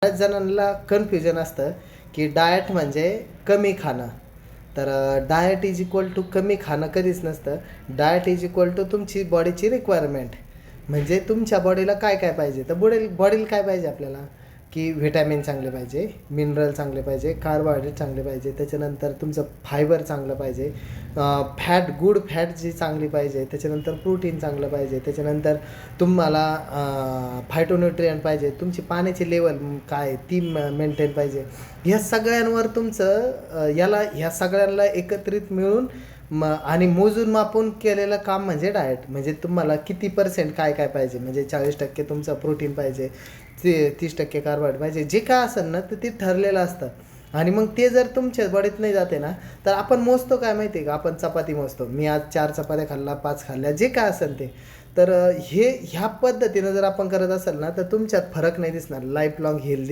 बऱ्याच जणांना कन्फ्युजन असतं की डाएट म्हणजे कमी खाणं. तर डाएट इज इक्वल टू कमी खाणं कधीच नसतं. डाएट इज इक्वल टू तुमची बॉडीची रिक्वायरमेंट. म्हणजे तुमच्या बॉडीला काय काय पाहिजे, तर बॉडीला काय पाहिजे आपल्याला, की व्हिटॅमिन चांगले पाहिजे, मिनरल चांगले पाहिजे, कार्बोहायड्रेट चांगले पाहिजे, त्याच्यानंतर तुमचं फायबर चांगलं पाहिजे, गुड फॅट जी चांगली पाहिजे, त्याच्यानंतर प्रोटीन चांगलं पाहिजे, त्याच्यानंतर तुम्हाला फायटोन्यूट्रियंट पाहिजे, तुमची पाण्याची लेवल काय ती मेंटेन पाहिजे. ह्या सगळ्यांवर तुमचं ह्या सगळ्यांना एकत्रित मिळून आणि मोजून मापून केलेलं काम म्हणजे डाएट. म्हणजे तुम्हाला किती % काय काय पाहिजे, म्हणजे 40% तुमचं प्रोटीन पाहिजे, 30% कार्बोहायड्रेट पाहिजे, जे काय असेल ना तर ते ठरलेलं असतं. आणि मग ते जर तुमच्या बॉडीत नाही जाते ना, तर आपण मोजतो काय माहिती आहे का, आपण चपाती मोजतो, मी आज 4 चपात्या खाल्ला, 5 खाल्ल्या, जे काय असेल ते. तर ह्या पद्धतीनं जर आपण करत असाल ना, तर तुमच्यात फरक नाही दिसणार, लाईफ लाँग हेल्दी